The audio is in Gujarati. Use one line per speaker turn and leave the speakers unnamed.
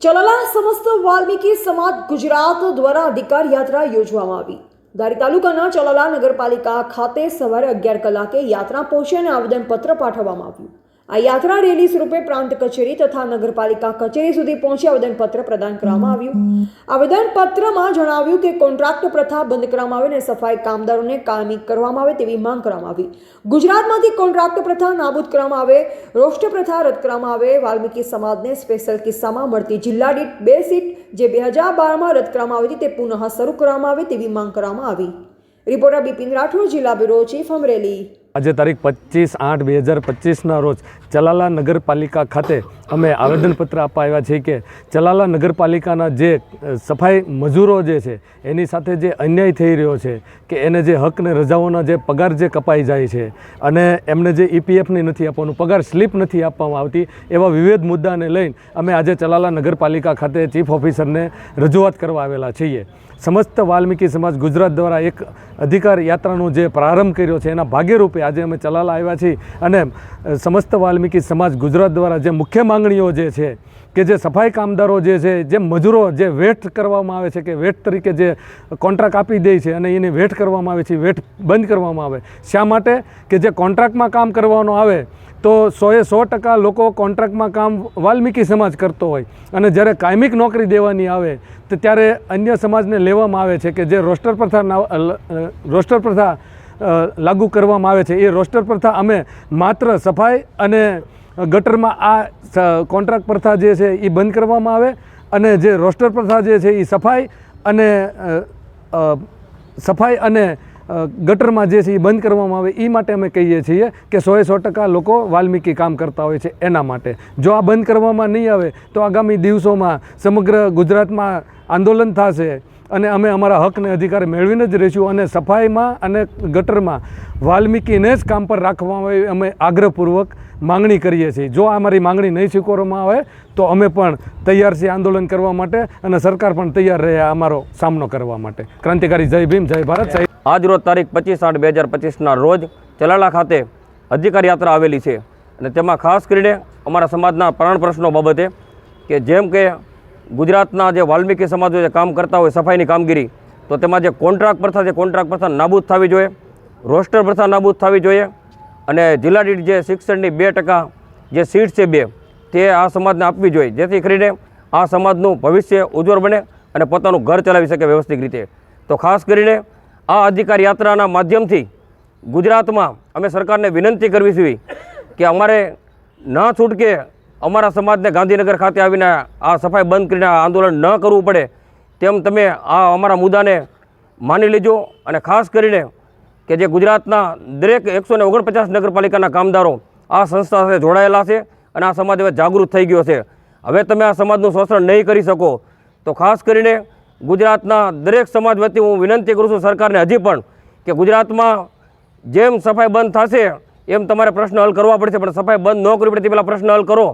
ચલાલા સમસ્ત વાલ્મીકી સમાજ ગુજરાત દ્વારા અધિકાર યાત્રા યોજવામાં આવી। ધારી તાલુકાના ચલાલા નગરપાલિકા ખાતે સવારે 11 કલાકે યાત્રા પહોંચી અને આવેદનપત્ર પાઠવવામાં આવ્યું। આ યાત્રા રેલી સ્વરૂપે પ્રાંત કચેરી તથા નગરપાલિકા કચેરી સુધી પહોંચી આવેદનપત્ર પ્રદાન કરવામાં આવ્યું। આવેદનપત્રમાં જણાવ્યું કે કોન્ટ્રાક્ટ પ્રથા બંધ કરવામાં આવે અને સફાઈ કામદારોને કાયમી કરવામાં આવે તેવી માંગ કરવામાં આવી। ગુજરાતમાંથી કોન્ટ્રાક્ટ પ્રથા નાબૂદ કરવામાં આવે, રોસ્ટર પ્રથા રદ કરવામાં આવે, વાલ્મીકી સમાજને સ્પેશિયલ કિસ્સામાં મળતી જિલ્લા દીઠ 2 સીટ જે 2012માં રદ કરવામાં આવી હતી તે પુનઃ શરૂ કરવામાં આવે તેવી માંગ કરવામાં આવી। રિપોર્ટર બિપિન રાઠોડ, જિલ્લા બ્યુરો ચીફ, અમરેલી।
આજે તારીખ 25/8/2025ના રોજ ચલાલા નગરપાલિકા ખાતે અમે આવેદનપત્ર આપવા આવ્યા છીએ કે ચલાલા નગરપાલિકાના જે સફાઈ મજૂરો જે છે એની સાથે જે અન્યાય થઈ રહ્યો છે કે એને જે હક ને રજાઓના જે પગાર જે કપાઈ જાય છે અને એમને જે ઈપીએફની નથી આપવાનું, પગાર સ્લીપ નથી આપવામાં આવતી, એવા વિવિધ મુદ્દાને લઈને અમે આજે ચલાલા નગરપાલિકા ખાતે ચીફ ઓફિસરને રજૂઆત કરવા આવેલા છીએ। સમસ્ત વાલ્મીકી સમાજ ગુજરાત દ્વારા એક અધિકાર યાત્રાનો જે પ્રારંભ કર્યો છે એના ભાગ્યરૂપે આજે અમે ચલાલા આવ્યા છીએ અને સમસ્ત વાલ્મીકી સમાજ ગુજરાત દ્વારા જે મુખ્ય માંગણીઓ જે છે કે જે સફાઈ કામદારો જે છે, જે મજૂરો જે વેટ કરવામાં આવે છે કે વેટ તરીકે જે કોન્ટ્રાક્ટ આપી દે છે અને એને વેટ કરવામાં આવે છે, વેટ બંધ કરવામાં આવે। શા માટે કે જે કોન્ટ્રાક્ટમાં કામ કરવાનો આવે તો 100% લોકો કોન્ટ્રાક્ટમાં કામ વાલ્મીકી સમાજ કરતો હોય અને જ્યારે કાયમિક નોકરી દેવાની આવે તો ત્યારે અન્ય સમાજને લેવામાં આવે છે કે જે રોસ્ટર પ્રથા લાગુ કરવામાં આવે છે। એ રોસ્ટર પ્રથા અમે માત્ર સફાઈ અને ગટરમાં આ કોન્ટ્રાક્ટ પ્રથા જે છે એ બંધ કરવામાં આવે અને જે રોસ્ટર પ્રથા જે છે એ સફાઈ અને ગટરમાં જે છે એ બંધ કરવામાં આવે એ માટે અમે કહીએ છીએ કે 100% લોકો વાલ્મીકી કામ કરતા હોય છે એના માટે। જો આ બંધ કરવામાં નહીં આવે તો આગામી દિવસોમાં સમગ્ર ગુજરાતમાં આંદોલન થશે અને અમે અમારા હક અને અધિકાર મેળવીને જ રહીશું અને સફાઈમાં અને ગટરમાં વાલ્મીકીને જ કામ પર રાખવામાં આવે અમે આગ્રહપૂર્વક માંગણી કરીએ છીએ। જો અમારી માંગણી નહીં સ્વીકારવામાં આવે તો અમે પણ તૈયાર છીએ આંદોલન કરવા માટે અને સરકાર પણ તૈયાર રહે અમારો સામનો કરવા માટે। ક્રાંતિકારી જય ભીમ, જય ભારત સાહેબ।
આજ રોજ તારીખ 25/8/2025ના રોજ ચલાલા ખાતે અધિકાર યાત્રા આવેલી છે અને તેમાં ખાસ કરીને અમારા સમાજના પ્રાણ પ્રશ્નો બાબતે કે જેમ કે ગુજરાતના જે વાલ્મીકી સમાજો જે કામ કરતા હોય સફાઈની કામગીરી, તો તેમાં જે કોન્ટ્રાક્ટ પ્રથા નાબૂદ થવી જોઈએ, રોસ્ટર પ્રથા નાબૂદ થવી જોઈએ અને જિલ્લા દીઠ જે શિક્ષણની 2% જે સીટ છે 2 તે આ સમાજને આપવી જોઈએ, જેથી કરીને આ સમાજનું ભવિષ્ય ઉજ્જવળ બને અને પોતાનું ઘર ચલાવી શકે વ્યવસ્થિત રીતે। તો ખાસ કરીને આ અધિકાર યાત્રાના માધ્યમથી ગુજરાતમાં અમે સરકારને વિનંતી કરવી છે કે અમારે ના છૂટકે અમારા સમાજને ગાંધીનગર ખાતે આવીને આ સફાઈ બંધ કરીને આંદોલન ન કરવું પડે તેમ તમે આ અમારા મુદ્દાને માની લેજો। અને ખાસ કરીને કે જે ગુજરાતના દરેક 149 નગરપાલિકાના કામદારો આ સંસ્થા સાથે જોડાયેલા છે અને આ સમાજ હવે જાગૃત થઈ ગયો છે। હવે તમે આ સમાજનું શોષણ નહીં કરી શકો તો ખાસ કરીને ગુજરાતના દરેક સમાજ વતી હું વિનંતી કરું છું સરકારને હજી પણ કે ગુજરાતમાં જેમ સફાઈ બંધ થશે એમ તમારે પ્રશ્ન હલ કરવા પડશે, પણ સફાઈ બંધ ન કરવી પડે તે પહેલાં પ્રશ્ન હલ કરો।